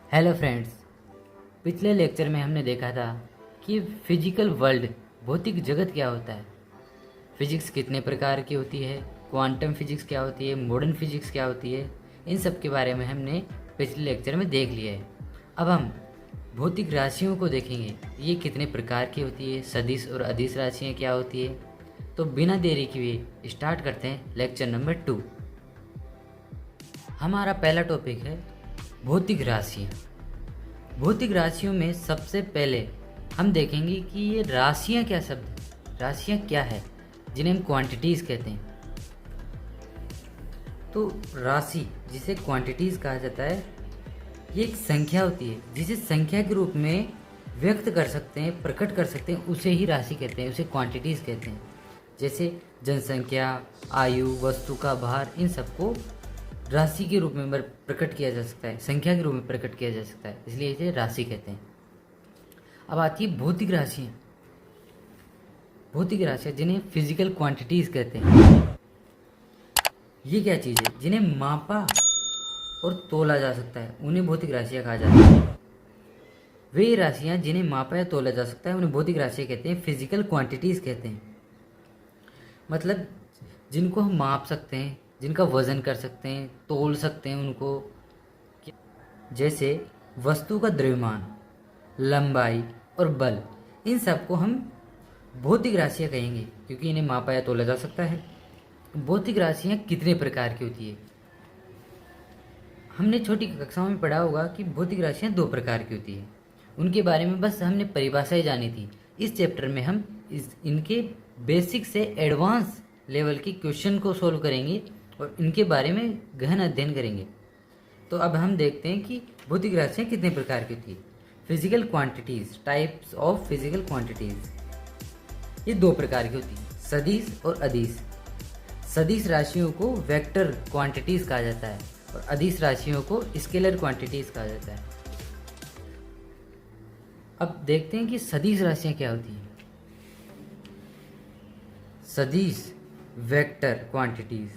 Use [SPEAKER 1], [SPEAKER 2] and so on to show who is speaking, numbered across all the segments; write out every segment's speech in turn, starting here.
[SPEAKER 1] Hello friends. पिछले lecture में हमने देखा था कि फिजिकल वर्ल्ड भौतिक जगत क्या होता है, फिजिक्स कितने प्रकार की होती है, क्वांटम फिजिक्स क्या होती है, मॉडर्न फिजिक्स क्या होती है। इन सब के बारे में हमने पिछले लेक्चर में देख लिया है। अब हम भौतिक राशियों को देखेंगे, ये कितने प्रकार की होती है, सदिश और अदिश राशियाँ क्या होती है। तो बिना देरी किए स्टार्ट करते हैं लेक्चर नंबर 2। हमारा पहला टॉपिक है भौतिक राशियाँ। भौतिक राशियों में सबसे पहले हम देखेंगे कि ये राशियाँ क्या शब्द, राशियाँ क्या है जिन्हें हम क्वांटिटीज़ कहते हैं। तो राशि जिसे क्वांटिटीज़ कहा जाता है, ये एक संख्या होती है जिसे संख्या के रूप में व्यक्त कर सकते हैं, प्रकट कर सकते हैं, उसे ही राशि कहते हैं, उसे क्वांटिटीज़ कहते हैं। जैसे जनसंख्या, आयु, वस्तु का भार, इन सबको राशि के रूप में प्रकट किया जा सकता है, संख्या के रूप में प्रकट किया जा सकता है, इसलिए इसे राशि कहते हैं। अब आती है भौतिक राशियाँ। भौतिक राशियाँ जिन्हें फिजिकल क्वांटिटीज़ कहते हैं, ये क्या चीज़ है जिन्हें मापा और तोला जा सकता है, उन्हें भौतिक राशियाँ कहा जाता है। वे राशियाँ जिन्हें मापा या तोला जा सकता है उन्हें भौतिक राशियाँ कहते हैं, फिजिकल क्वांटिटीज़ कहते हैं। मतलब जिनको हम माप सकते हैं, जिनका वजन कर सकते हैं, तोल सकते हैं उनको। जैसे वस्तु का द्रव्यमान, लंबाई और बल, इन सब को हम भौतिक राशियाँ कहेंगे क्योंकि इन्हें मापा या तोला जा सकता है। भौतिक राशियाँ कितने प्रकार की होती है? हमने छोटी कक्षाओं में पढ़ा होगा कि भौतिक राशियाँ 2 प्रकार की होती है। उनके बारे में बस हमने परिभाषाएं जानी थी। इस चैप्टर में हम इनके बेसिक से एडवांस लेवल के क्वेश्चन को सोल्व करेंगे और इनके बारे में गहन अध्ययन करेंगे। तो अब हम देखते हैं कि भौतिक राशियाँ कितने प्रकार की होती है। Physical quantities, types of physical quantities, ये 2 प्रकार की होती है, सदिश और अदिश। सदिश राशियों को वेक्टर क्वांटिटीज़ कहा जाता है और अदिश राशियों को स्केलर क्वांटिटीज़ कहा जाता है। अब देखते हैं कि सदिश राशियाँ क्या होती हैं। सदिश वेक्टर क्वांटिटीज़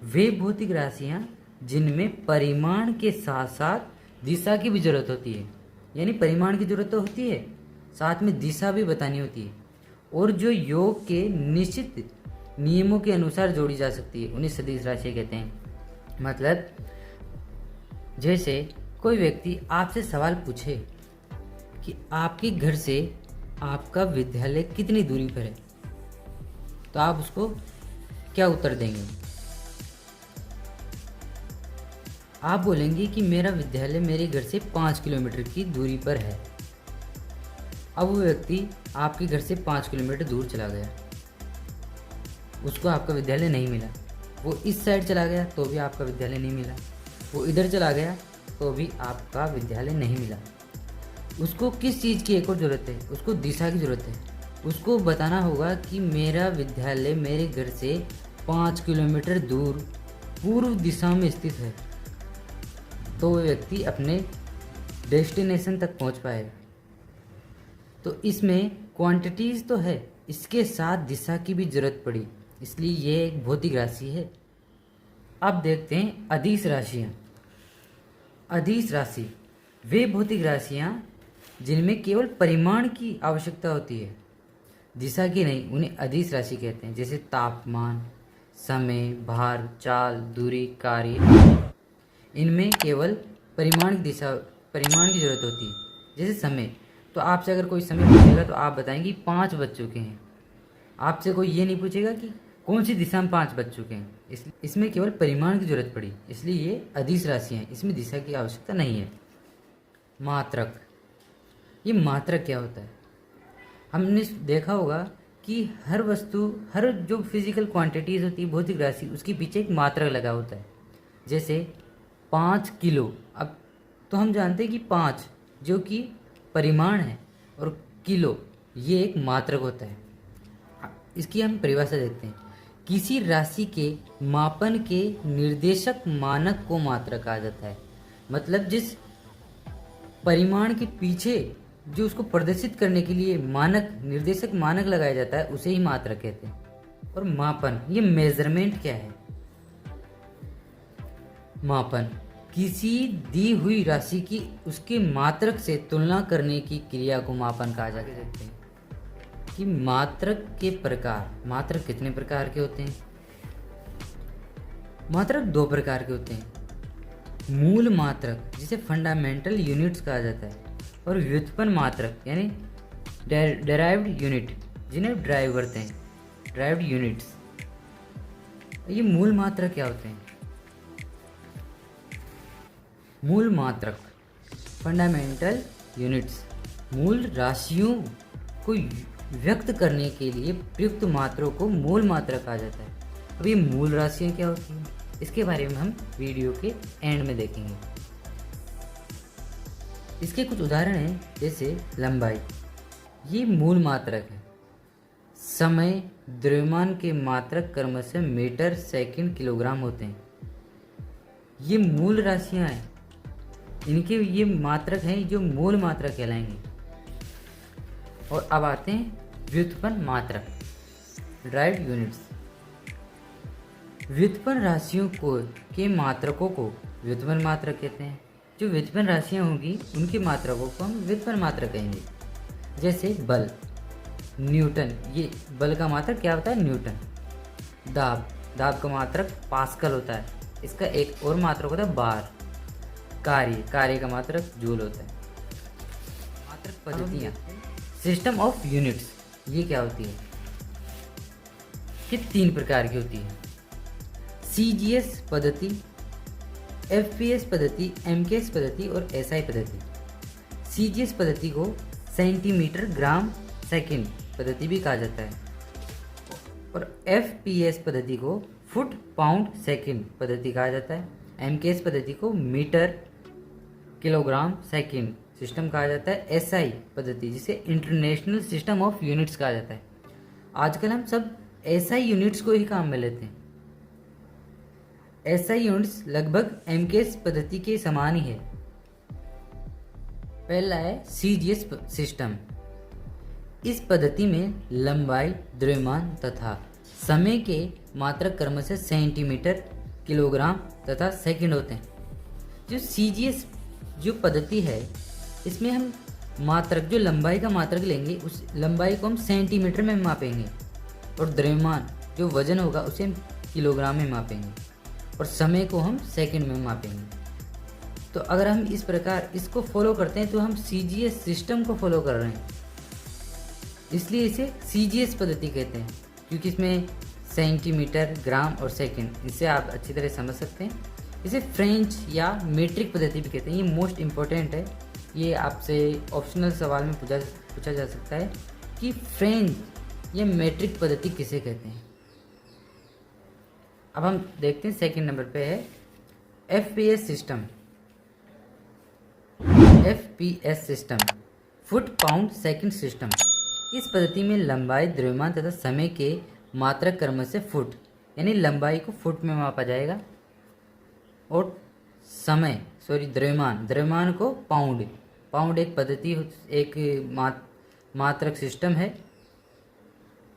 [SPEAKER 1] वे भौतिक राशियाँ जिनमें परिमाण के साथ साथ दिशा की भी जरूरत होती है, यानी परिमाण की जरूरत तो होती है, साथ में दिशा भी बतानी होती है, और जो योग के निश्चित नियमों के अनुसार जोड़ी जा सकती है, उन्हें सदिश राशियाँ कहते हैं। मतलब जैसे कोई व्यक्ति आपसे सवाल पूछे कि आपके घर से आपका विद्यालय कितनी दूरी पर है, तो आप उसको क्या उत्तर देंगे? आप बोलेंगे कि मेरा विद्यालय मेरे घर से 5 किलोमीटर की दूरी पर है। अब वो व्यक्ति आपके घर से 5 किलोमीटर दूर चला गया, उसको आपका विद्यालय नहीं मिला। वो इस साइड चला गया तो भी आपका विद्यालय नहीं मिला, वो इधर चला गया तो भी आपका विद्यालय नहीं मिला। उसको किस चीज़ की एक और ज़रूरत है? उसको दिशा की ज़रूरत है। उसको बताना होगा कि मेरा विद्यालय मेरे घर से 5 किलोमीटर दूर पूर्व दिशा में स्थित है, तो वह व्यक्ति अपने डेस्टिनेशन तक पहुंच पाएगा। तो इसमें क्वांटिटीज़ तो है, इसके साथ दिशा की भी जरूरत पड़ी, इसलिए ये एक भौतिक राशि है। अब देखते हैं अदिश राशियाँ। अदिश राशि वे भौतिक राशियाँ जिनमें केवल परिमाण की आवश्यकता होती है, दिशा की नहीं, उन्हें अदिश राशि कहते हैं। जैसे तापमान, समय, भार, चाल, दूरी, कार्य, इनमें केवल परिमाण की जरूरत होती है। जैसे समय, तो आपसे अगर कोई समय पूछेगा तो आप बताएंगे 5 बज चुके हैं। आपसे कोई ये नहीं पूछेगा कि कौन सी दिशा में 5 बज चुके हैं। इसमें केवल परिमाण की जरूरत पड़ी, इसलिए ये अदिश राशियाँ हैं, इसमें दिशा की आवश्यकता नहीं है। मात्रक, ये मात्रक क्या होता है? हमने देखा होगा कि हर वस्तु, हर जो फिजिकल क्वांटिटीज़ होती है, भौतिक राशि, उसके पीछे एक मात्रक लगा होता है। जैसे 5 किलो, अब तो हम जानते हैं कि 5 जो कि परिमाण है और किलो ये एक मात्रक होता है। इसकी हम परिभाषा देखते हैं। किसी राशि के मापन के निर्देशक मानक को मात्रक कहा जाता है। मतलब जिस परिमाण के पीछे जो उसको प्रदर्शित करने के लिए मानक, निर्देशक मानक लगाया जाता है, उसे ही मात्रक कहते हैं। और मापन, ये मेजरमेंट क्या है? मापन किसी दी हुई राशि की उसके मात्रक से तुलना करने की क्रिया को मापन कहा जाता है। कि मात्रक के प्रकार, मात्रक कितने प्रकार के होते हैं? मात्रक दो प्रकार के होते हैं। मूल मात्रक जिसे फंडामेंटल यूनिट्स कहा जाता है, और व्युत्पन्न मात्रक यानी डेराइव्ड यूनिट जिन्हें ड्राइव करते हैं, ड्राइव्ड यूनिट्स। ये मूल मात्रक क्या होते हैं? मूल मात्रक फंडामेंटल यूनिट्स मूल राशियों को व्यक्त करने के लिए प्रयुक्त मात्रों को मूल मात्रक कहा जाता है। अब ये मूल राशियाँ क्या होती हैं, इसके बारे में हम वीडियो के एंड में देखेंगे। इसके कुछ उदाहरण हैं, जैसे लंबाई, ये मूल मात्रक है। समय, द्रव्यमान के मात्रक क्रमशः मीटर, सेकंड, किलोग्राम होते हैं। ये मूल राशियाँ हैं, इनके ये मात्रक हैं जो मूल मात्रक कहलाएंगे। और अब आते हैं व्युत्पन्न मात्रक, ड्राइव्ड यूनिट्स। व्युत्पन्न राशियों को के मात्रकों को व्युत्पन्न मात्रक कहते हैं। जो व्युत्पन्न राशियाँ होंगी उनके मात्रकों को हम व्युत्पन्न मात्रक कहेंगे। जैसे बल, न्यूटन, ये बल का मात्रक क्या होता है? न्यूटन। दाब, दाब का मात्रक पास्कल होता है। इसका एक और मात्रक होता है बार। कार्य, कार्य का मात्रक जूल होता है। मात्रक पद्धतियाँ, सिस्टम ऑफ यूनिट्स, ये क्या होती है? ये 3 प्रकार की होती है। CGS पद्धति, FPS पद्धति, MKS पद्धति और SI पद्धति। CGS पद्धति को सेंटीमीटर, ग्राम, सेकंड पद्धति भी कहा जाता है, और FPS पद्धति को फुट, पाउंड, सेकंड पद्धति कहा जाता है। MKS पद्धति को मीटर, किलोग्राम, सेकंड सिस्टम कहा जाता है। SI पद्धति जिसे इंटरनेशनल सिस्टम ऑफ यूनिट्स कहा जाता है। आजकल हम सब SI यूनिट्स को ही काम में लेते हैं। SI यूनिट्स लगभग MKS पद्धति के समान ही है। पहला है CGS सिस्टम। इस पद्धति में लंबाई, द्रव्यमान तथा समय के मात्रक क्रमशः सेंटीमीटर, किलोग्राम तथा सेकंड होते हैं। जो CGS जो पद्धति है, इसमें हम मात्रक, जो लंबाई का मात्रक लेंगे, उस लंबाई को हम सेंटीमीटर में मापेंगे, और द्रव्यमान जो वजन होगा उसे हम किलोग्राम में मापेंगे, और समय को हम सेकंड में मापेंगे। तो अगर हम इस प्रकार इसको फॉलो करते हैं तो हम CGS सिस्टम को फॉलो कर रहे हैं, इसलिए इसे CGS पद्धति कहते हैं, क्योंकि इसमें सेंटीमीटर, ग्राम और सेकंड, इससे आप अच्छी तरह समझ सकते हैं। इसे फ्रेंच या मीट्रिक पद्धति भी कहते हैं। ये मोस्ट इम्पोर्टेंट है, ये आपसे ऑप्शनल सवाल में पूछा जा सकता है कि फ्रेंच या मीट्रिक पद्धति किसे कहते हैं। अब हम देखते हैं सेकंड नंबर पे है FPS system. FPS system foot, pound, second system. इस पद्धति में लंबाई, द्रव्यमान तथा समय के मात्रक क्रमशः फुट, यानी लंबाई को फुट में मापा जाएगा, और द्रव्यमान को पाउंड, पाउंड एक पद्धति, एक मात्रक सिस्टम है,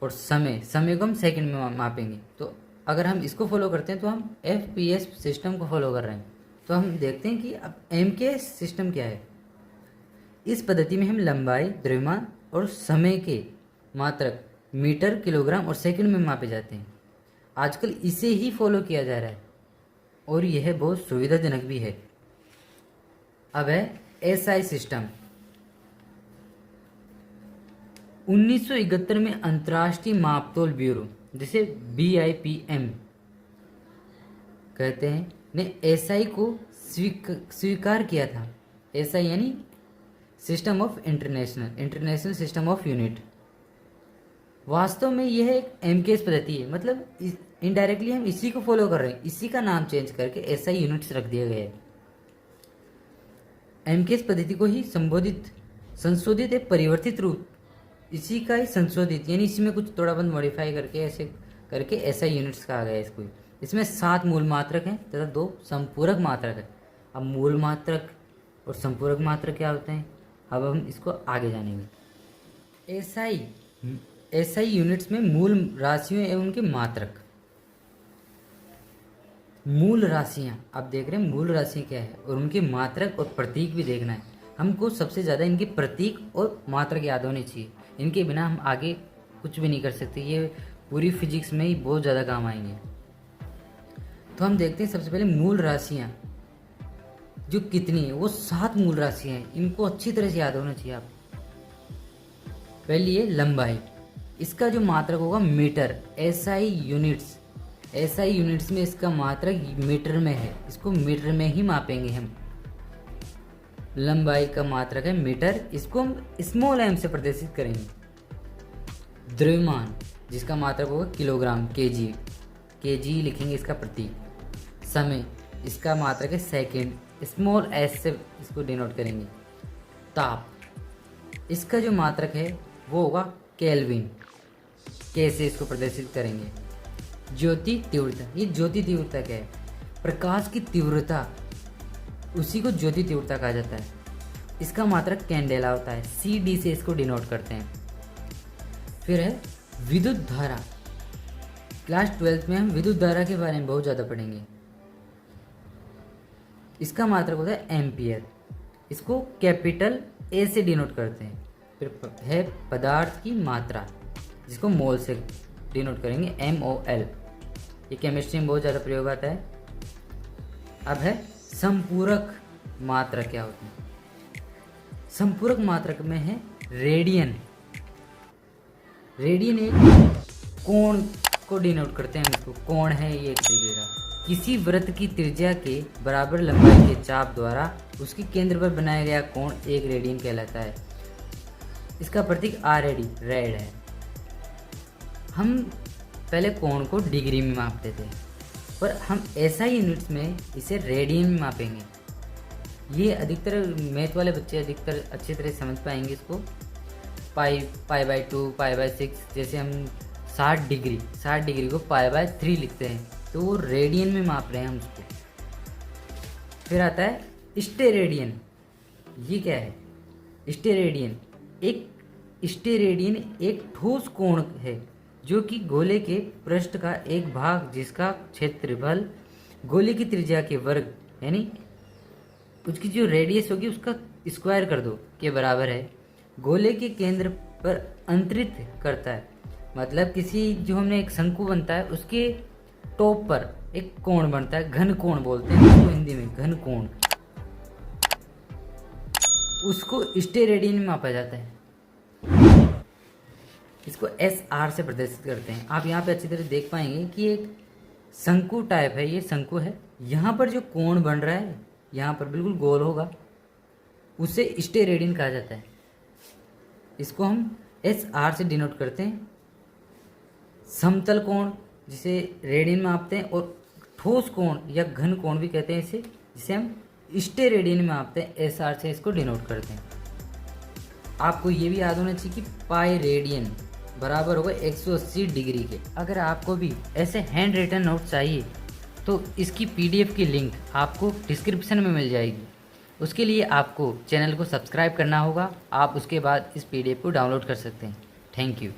[SPEAKER 1] और समय को हम सेकंड में मापेंगे। तो अगर हम इसको फॉलो करते हैं तो हम FPS सिस्टम को फॉलो कर रहे हैं। तो हम देखते हैं कि अब MKS सिस्टम क्या है। इस पद्धति में हम लंबाई, द्रव्यमान और समय के मात्रक मीटर, किलोग्राम और सेकंड में मापे जाते हैं। आजकल इसे ही फॉलो किया जा रहा है, और यह बहुत सुविधाजनक भी है। अब है SI सिस्टम। 1971 में अंतर्राष्ट्रीय मापतोल ब्यूरो, जिसे BIPM कहते हैं, ने SI को स्वीकार किया था। SI यानी system of international system of unit. वास्तव में यह एक MKS पद्धति है, मतलब इनडायरेक्टली हम इसी को फॉलो कर रहे हैं, इसी का नाम चेंज करके SI यूनिट्स रख दिया गया है। MKS पद्धति को ही संशोधित एक परिवर्तित रूप, इसी का ही संशोधित, यानी इसी में कुछ थोड़ा बहुत मॉडिफाई करके ऐसे करके SI यूनिट्स कहा गया है इसको। इसमें 7 मूल मात्रक हैं तथा 2 संपूरक मात्रक है। अब मूल मात्रक और संपूरक मात्रक क्या होते हैं, अब हम इसको आगे जानेंगे। SI यूनिट्स में मूल राशियों एवं उनके मात्रक। मूल राशियाँ, आप देख रहे हैं मूल राशि क्या है और उनके मात्रक और प्रतीक भी देखना है। हमको सबसे ज़्यादा इनके प्रतीक और मात्रक याद होने चाहिए, इनके बिना हम आगे कुछ भी नहीं कर सकते। ये पूरी फिजिक्स में ही बहुत ज़्यादा काम आएंगे। तो हम देखते हैं सबसे पहले मूल राशियाँ जो कितनी है, वो 7 मूल राशियाँ हैं। इनको अच्छी तरह से याद होना चाहिए आप। पहली है लंबाई, इसका जो मात्रक होगा metre, SI units. SI units में इसका मात्रक मीटर में है, इसको मीटर में ही मापेंगे हम। लंबाई का मात्रक है मीटर, इसको हम स्मॉल एम से प्रदर्शित करेंगे। द्रव्यमान, जिसका मात्रक होगा किलोग्राम, केजी, केजी लिखेंगे इसका प्रतीक। समय, इसका मात्रक है सेकंड, स्मॉल एस से इसको डिनोट करेंगे। ताप, इसका जो मात्रक है वो होगा केल्विन, के से इसको प्रदर्शित करेंगे। ज्योति तीव्रता, ये ज्योति तीव्रता क्या है? प्रकाश की तीव्रता, उसी को ज्योति तीव्रता कहा जाता है। इसका मात्रक कैंडेला होता है, CD से इसको डिनोट करते हैं। फिर है विद्युत धारा, क्लास 12th में हम विद्युत धारा के बारे में बहुत ज़्यादा पढ़ेंगे। इसका मात्रक होता है एम्पियर, इसको कैपिटल A से डिनोट करते हैं। फिर है पदार्थ की मात्रा, जिसको मोल से डिनोट करेंगे, MOL। ये केमिस्ट्री में बहुत ज़्यादा प्रयोग आता है। अब है संपूरक मात्रक क्या होती है? संपूरक मात्रक में है रेडियन। रेडियन एक कोण को डिनोट करते हैं, हम इसको कोण है ये एक तरीके का। किसी वृत्त की त्रिज्या के बराबर लंबाई के चाप द्वारा उसके केंद्र पर बनाया गया कोण एक रेडियन कहलाता है। इसका प्रतीक RAD, रेड है। हम पहले कोण को डिग्री में मापते थे, पर हम SI यूनिट्स में इसे रेडियन में मापेंगे। ये अधिकतर मैथ वाले बच्चे अधिकतर अच्छी तरह समझ पाएंगे इसको। π/2, π/6, जैसे हम 60 डिग्री को π/3 लिखते हैं, तो वो रेडियन में माप रहे हैं हम उसको। फिर आता है स्टेरेडियन। ये क्या है? स्टेरेडियन एक ठोस कोण है जो कि गोले के पृष्ठ का एक भाग, जिसका क्षेत्रफल गोले की त्रिज्या के वर्ग यानी उसकी जो रेडियस होगी उसका स्क्वायर कर दो के बराबर है, गोले के केंद्र पर अंतरित करता है। मतलब किसी जो हमने एक शंकु बनता है उसके टॉप पर एक कोण बनता है, घन कोण बोलते हैं उसको हिंदी में, घन कोण। उसको स्टेरेडियन में मापा जाता है। इसको SR से प्रदर्शित करते हैं। आप यहाँ पे अच्छी तरह देख पाएंगे कि एक शंकु टाइप है, ये शंकु है। यहाँ पर जो कोण बन रहा है यहाँ पर बिल्कुल गोल होगा, उसे स्टेरेडियन कहा जाता है। इसको हम SR से डिनोट करते हैं। समतल कोण जिसे रेडियन में मापते हैं, और ठोस कोण या घन कोण भी कहते हैं इसे, जिसे हम स्टेरेडियन में मापते हैं, SR से इसको डिनोट करते हैं। आपको ये भी याद होना चाहिए कि पाई रेडियन बराबर होगा 180 डिग्री के। अगर आपको भी ऐसे हैंड रिटन नोट चाहिए तो इसकी PDF की लिंक आपको डिस्क्रिप्शन में मिल जाएगी। उसके लिए आपको चैनल को सब्सक्राइब करना होगा, आप उसके बाद इस PDF को डाउनलोड कर सकते हैं। Thank you.